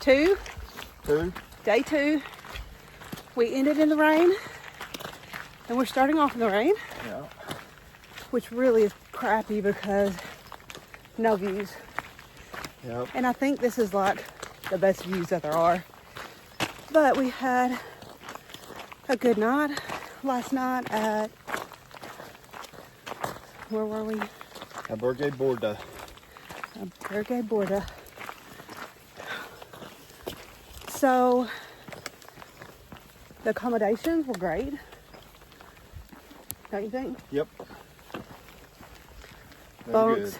Two. Day 2. We ended in the rain, and we're starting off in the rain. Yeah. Which really is crappy because no views. Yep. And I think this is like the best views that there are. But we had a good night last night at, where were we? Albergue Borda. Albergue Borda. So the accommodations were great. Don't you think? Yep. Bunks.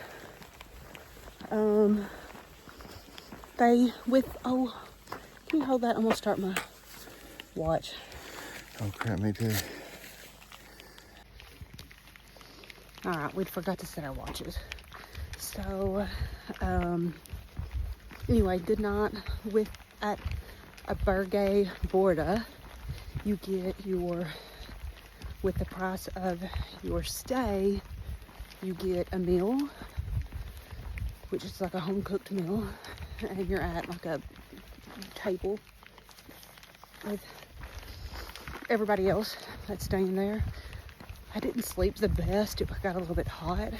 Oh, can you hold that? I'm gonna start my watch. Oh crap, me too. All right, we forgot to set our watches. So, anyway, good night. At Albergue Borda, you get with the price of your stay, you get a meal, which is like a home cooked meal, and you're at like a table with everybody else that's staying there. I didn't sleep the best. It got a little bit hot.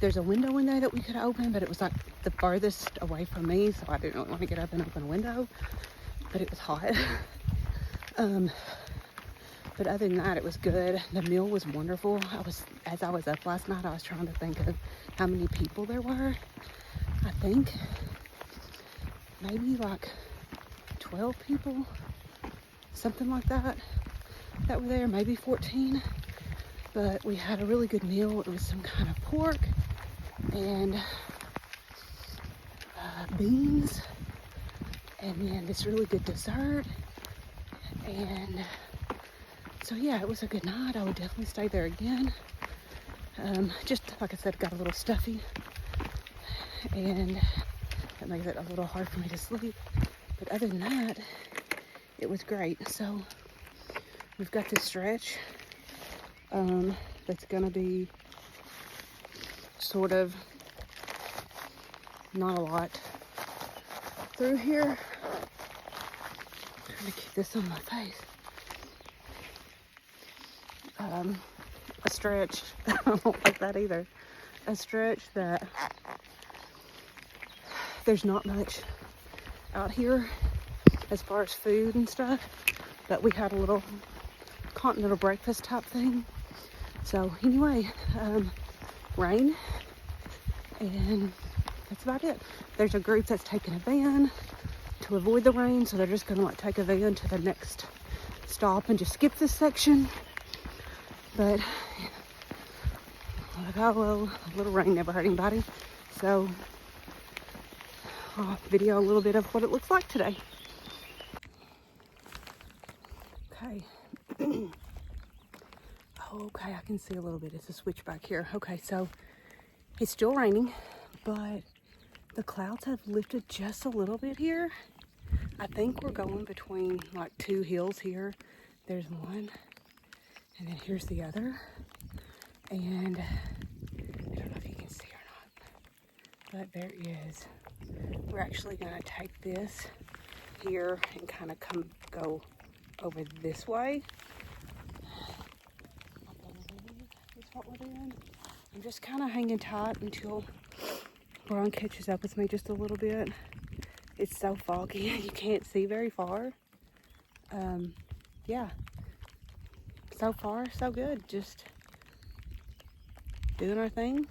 There's a window in there that we could open, but it was like the farthest away from me, so I didn't really want to get up and open a window, but it was hot. But other than that, it was good. The meal was wonderful. As I was up last night, I was trying to think of how many people there were. I think maybe like 12 people, something like that were there, maybe 14. But we had a really good meal. It was some kind of pork and beans, and then this really good dessert. And so yeah, it was a good night. I would definitely stay there again. Just like I said, got a little stuffy, and that makes it a little hard for me to sleep. But other than that, it was great. So we've got this stretch that's gonna be sort of not a lot through here. I'm trying to keep this on my face. A stretch, I don't like that either. A stretch that there's not much out here as far as food and stuff, but we had a little continental breakfast type thing. So anyway, rain, and that's about it. There's a group that's taking a van to avoid the rain, so they're just gonna like take a van to the next stop and just skip this section. But like, oh well, a little rain never hurt anybody. So I'll video a little bit of what it looks like today. Okay. Okay, I can see a little bit. It's a switch back here. Okay, so it's still raining, but the clouds have lifted just a little bit here. I think we're going between like 2 hills here. There's one, and then here's the other. And I don't know if you can see or not, but there is. We're actually gonna take this here and kind of go over this way. That's what we're doing. I'm just kind of hanging tight until Brian catches up with me just a little bit. It's so foggy, you can't see very far. Yeah, so far so good. Just doing our thing,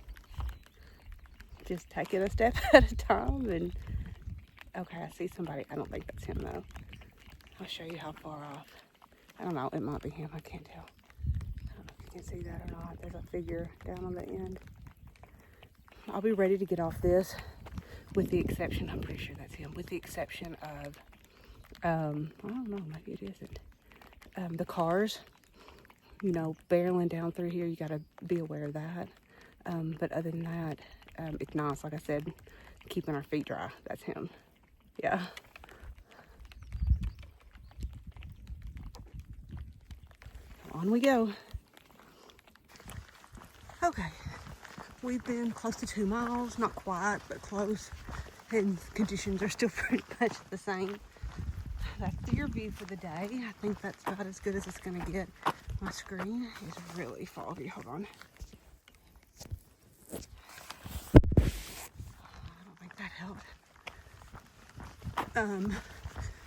just taking a step at a time. And okay, I see somebody. I don't think that's him though. I'll show you how far off. I don't know, it might be him, I can't tell. I don't know if you can see that or not. There's a figure down on the end. I'll be ready to get off this, with the exception, I'm pretty sure that's him, with the exception of, I don't know, maybe it isn't. The cars, you know, barreling down through here, you gotta be aware of that. But other than that, it's nice, like I said, keeping our feet dry. That's him. Yeah. On we go. Okay, we've been close to 2 miles, not quite, but close. and conditions are still pretty much the same. That's your view for the day. I think that's about as good as it's gonna get. My screen is really foggy. Hold on. I don't think that helped.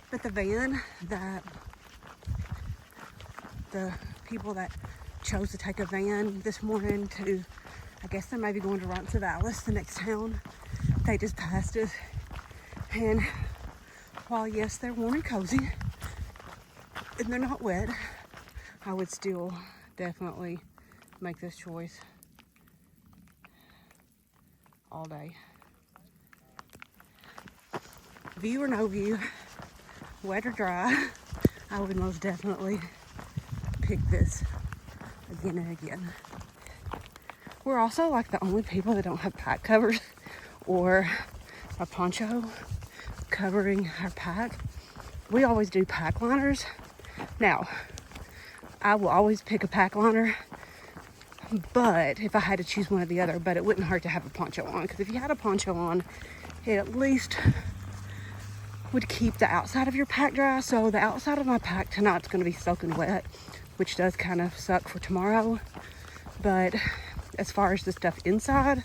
But the van that the people that chose to take a van this morning to, I guess they're maybe going to Roncesvalles, the next town, they just passed us. And while yes, they're warm and cozy and they're not wet, I would still definitely make this choice all day. View or no view, wet or dry, I would most definitely pick this again and again. We're also like the only people that don't have pack covers or a poncho covering our pack. We always do pack liners. Now, I will always pick a pack liner, but if I had to choose one or the other, but it wouldn't hurt to have a poncho on, because if you had a poncho on, it at least would keep the outside of your pack dry. So the outside of my pack tonight's going to be soaking wet, which does kind of suck for tomorrow. But as far as the stuff inside,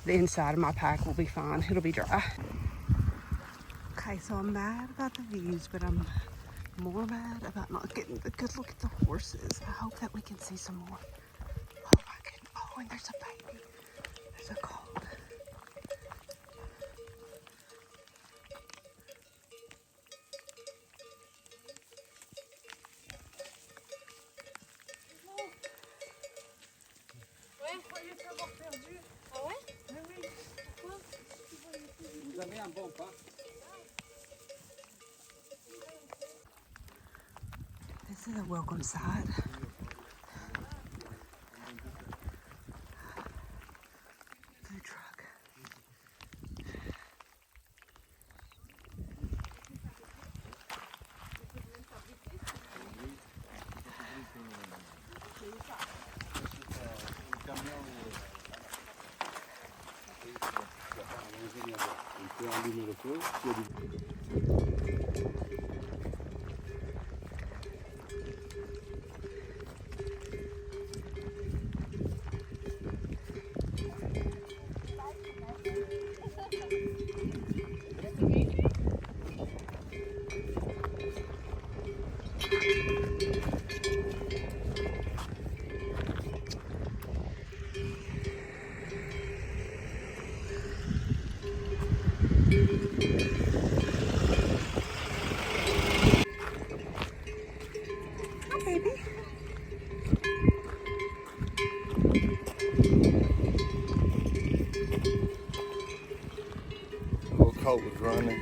the inside of my pack will be fine. It'll be dry. Okay, so I'm mad about the views, but I'm more mad about not getting a good look at the horses. I hope that we can see some more. Oh my goodness. Oh, and there's a baby. There's a colt. This is a welcome sight. Food truck. Hi, baby. Little colt was running.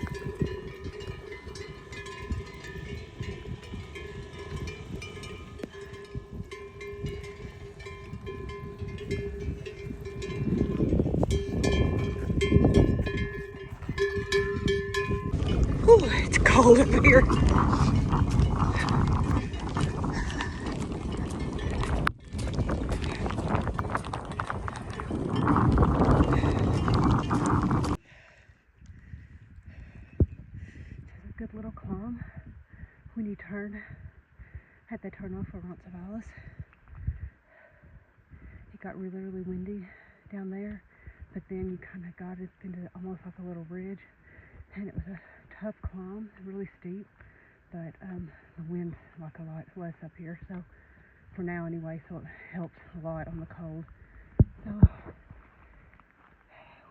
Ooh, it's cold up here. It's a good little calm when you turn at the turnoff for Roncesvalles. It got really, really windy down there, but then you kind of got it into almost like a little ridge, and it was a tough climb, really steep, but the wind's like a lot less up here, so for now anyway, so it helps a lot on the cold. So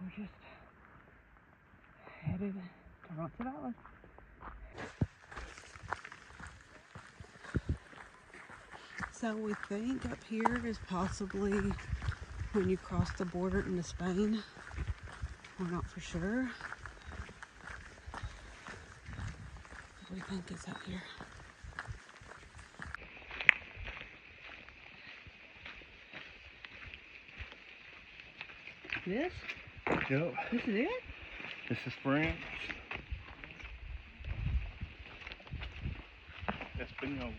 we're just headed to Roncesvalles. So we think up here is possibly when you cross the border into Spain. We're not for sure. What do we think is up here? This? Yep. This is it? This is France. Espanol.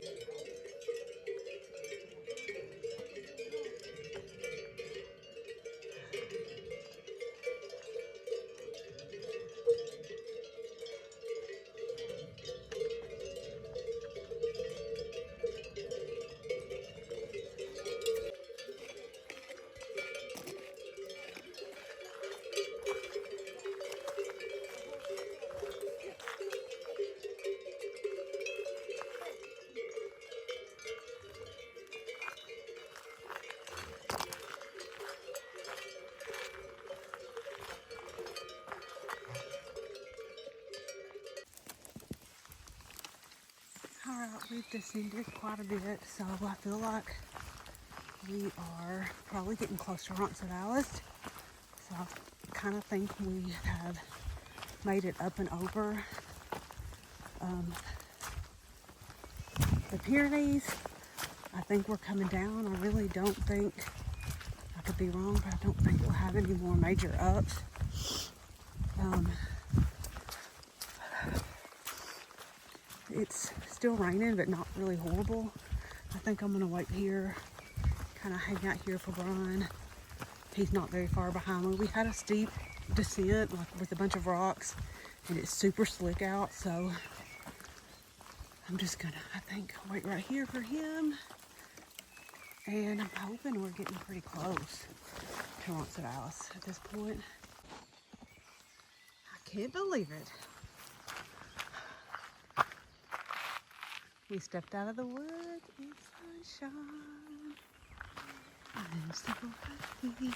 We've descended quite a bit, so I feel like we are probably getting close to Roncesvalles. So I kind of think we have made it up and over the Pyrenees. I think we're coming down. I really don't think, I could be wrong, but I don't think we'll have any more major ups. It's still raining, but not really horrible. I think I'm gonna wait here, kind of hang out here for Brian. He's not very far behind me. We had a steep descent, like with a bunch of rocks, and it's super slick out, so I'm just gonna, I think, wait right here for him. And I'm hoping we're getting pretty close to Roncesvalles at this point. I can't believe it. We stepped out of the woods in sunshine. I'm so happy.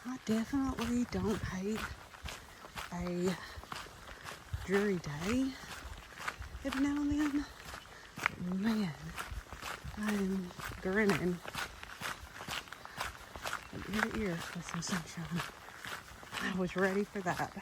I definitely don't hate a dreary day every now and then. Man, I'm grinning from ear to ear with some sunshine. I was ready for that.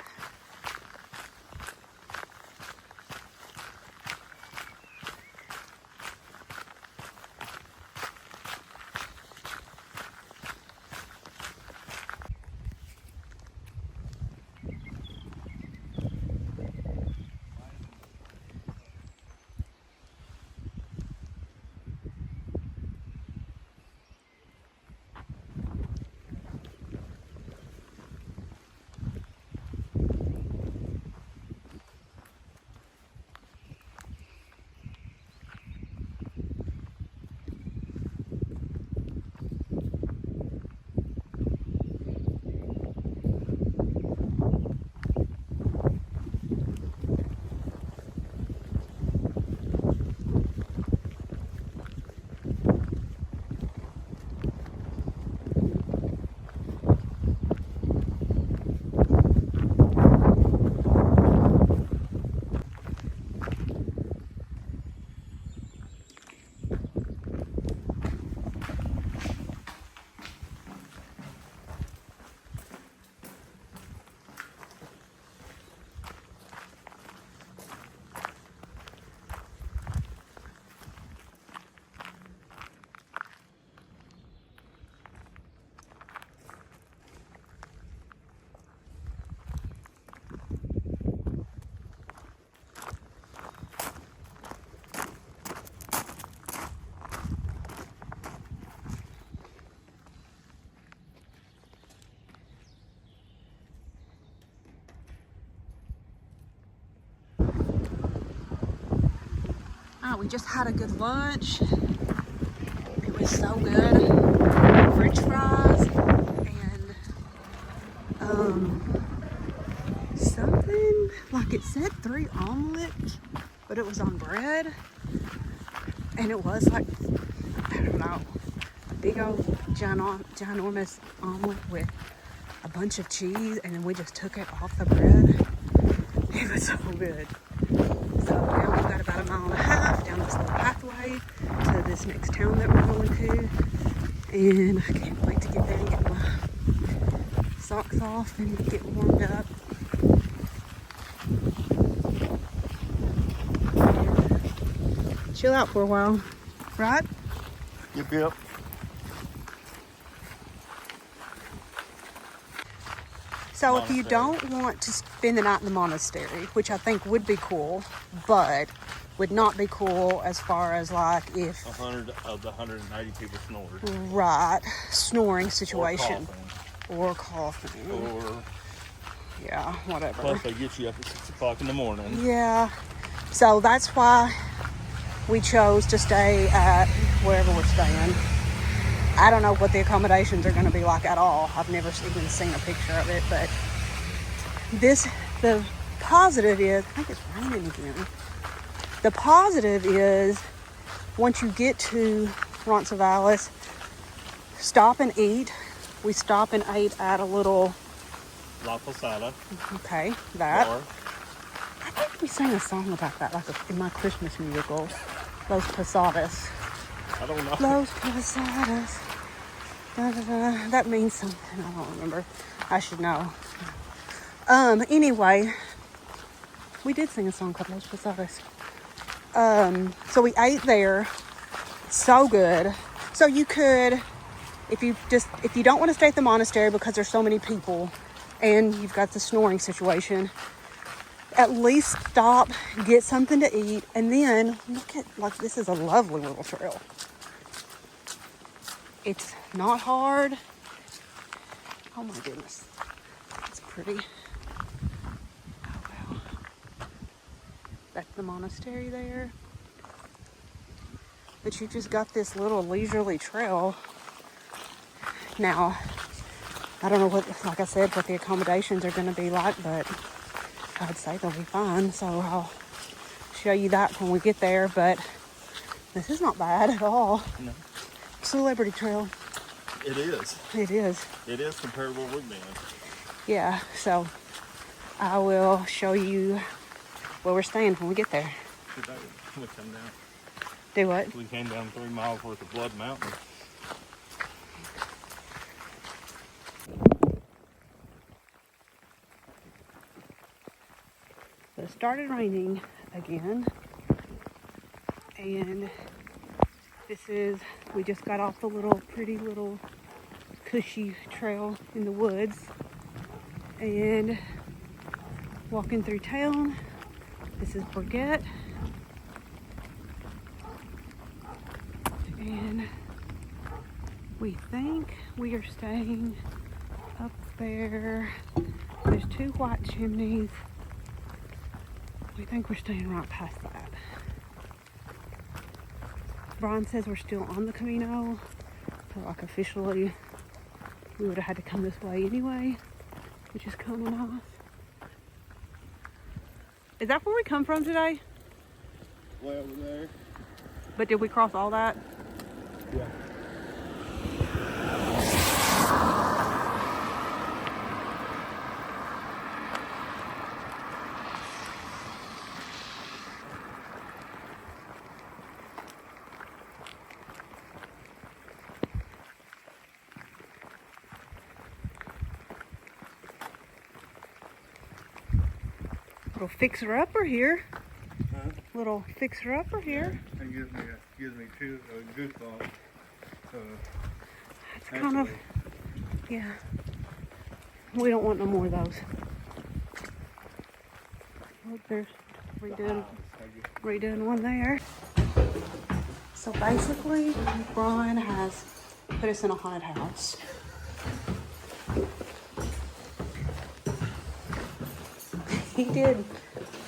We just had a good lunch. It was so good. French fries and something like it said 3 omelets, but it was on bread, and it was like, I don't know, a big old ginormous omelet with a bunch of cheese, and then we just took it off the bread. It was so good. So now we've got about 1.5 miles down this little pathway to this next town that we're going to. And I can't wait to get there and get my socks off and get warmed up. And chill out for a while, right? Yep. So if you don't want to spend the night in the monastery, which I think would be cool, but would not be cool as far as like if 100 of the 190 people snored. Right, snoring situation. Or coughing. Or yeah, whatever. Plus they get you up at 6 o'clock in the morning. Yeah. So that's why we chose to stay at wherever we're staying. I don't know what the accommodations are going to be like at all. I've never even seen a picture of it, but the positive is, I think it's raining again. The positive is once you get to Roncesvalles, stop and eat. We stop and ate at a little La Posada. Okay, that. Bar. I think We sang a song about that, like in my Christmas musical, Los Posadas. I don't know. Los Posadas. Da, da, da. That means something. I don't remember. I should know. Anyway, we did sing a song called Los Posadas. So we ate there. So good. So you could, if you don't want to stay at the monastery because there's so many people and you've got the snoring situation, at least stop, get something to eat, and then look at, like, this is a lovely little trail. It's not hard. Oh my goodness. It's pretty. Oh wow. That's the monastery there. But you just got this little leisurely trail. Now, I don't know what, like I said, what the accommodations are going to be like, but I'd say they'll be fine. So I'll show you that when we get there. But this is not bad at all. No. Celebrity trail. It is. It is. It is compared to where we've been. Yeah, so I will show you where we're staying when we get there. Today we come down. Do what? We came down 3 miles worth of Blood Mountain. So it started raining again. And we just got off the pretty little cushy trail in the woods. And walking through town. This is Burgett. And we think we are staying up there. There's 2 white chimneys. We think we're staying right past that. Brian says we're still on the camino. So like officially, we would have had to come this way anyway, which is kind of nice. Is that where we come from today? Way over there. But did we cross all that? Yeah. Little fixer-upper here. Huh? Little fixer-upper here. It gives me goosebumps. It's kind of, yeah. We don't want no more of those. Look, there's redoing one there. So basically, Brian has put us in a haunted house. He did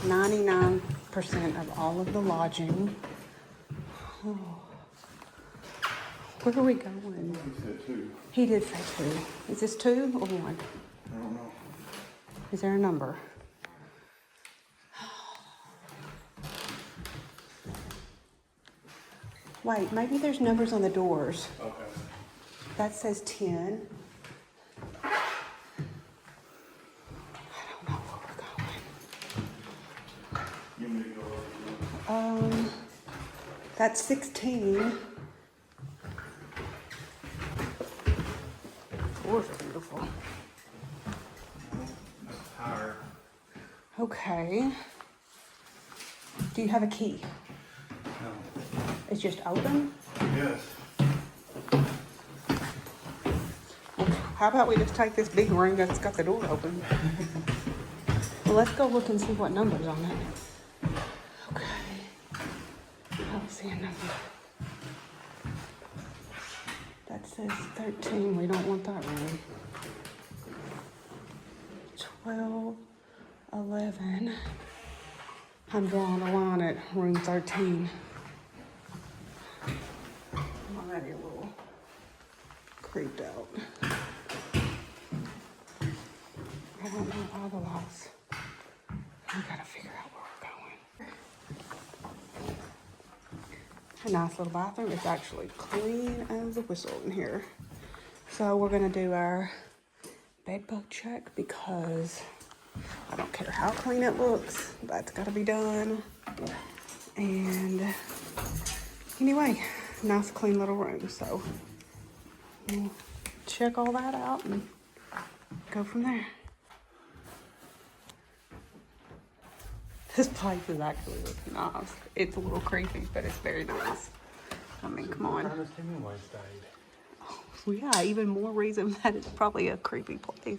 99% of all of the lodging. Oh. Where are we going? He said 2. He did say 2. Is this 2 or 1? I don't know. Is there a number? Wait, maybe there's numbers on the doors. Okay. That says 10. I don't know where we're going. You may go over. That's 16. Floors are beautiful. Higher. Okay. Do you have a key? No. It's just open? Yes. Okay. How about we just take this big room that's got the door open? Well, let's go look and see what number's on it. Okay. I don't see a number. That says 13. We don't want that room. 12, 11. I'm drawing a line at room 13. I'm already a little creeped out. I don't know all the lights. We gotta figure out where we're going. A nice little bathroom. It's actually clean as a whistle in here. So we're gonna do our bed bug check because I don't care how clean it looks. That's got to be done. And anyway, nice clean little room. So we'll check all that out and go from there. This place is actually really nice. It's a little creepy, but it's very nice. I mean, come on. Ernest Hemingway stayed. Oh, yeah, even more reason that it's probably a creepy place.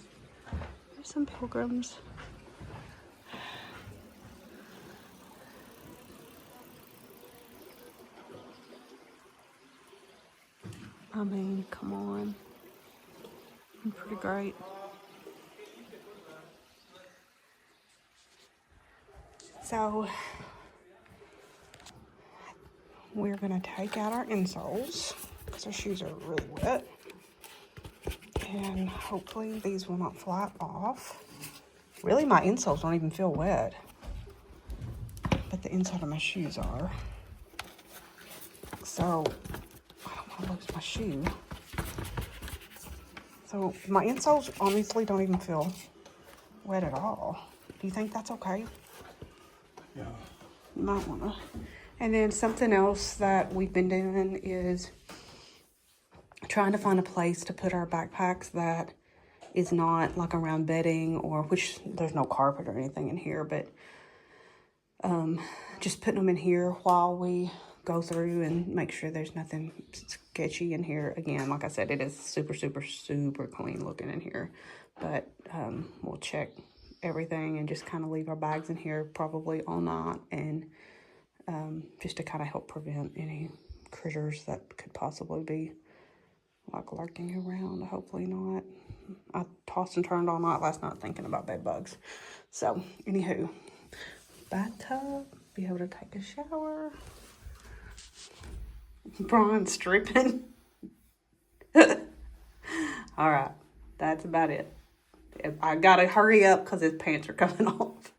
There's some pilgrims. I mean, come on. Pretty great. So, we're going to take out our insoles because our shoes are really wet. And hopefully these will not fly off. Really, my insoles don't even feel wet. But the inside of my shoes are. So, I don't want to lose my shoe. So, my insoles honestly don't even feel wet at all. Do you think that's okay? Yeah. You might want to. And then something else that we've been doing is trying to find a place to put our backpacks that is not like around bedding, or which there's no carpet or anything in here, but just putting them in here while we go through and make sure there's nothing sketchy in here. Again, like I said, it is super, super, super clean looking in here, but we'll check everything and just kind of leave our bags in here probably all night, and just to kind of help prevent any critters that could possibly be like lurking around. Hopefully not. I tossed and turned all night last night thinking about bed bugs. So anywho, bathtub, be able to take a shower. Brian stripping. All right, that's about it. I gotta hurry up because his pants are coming off.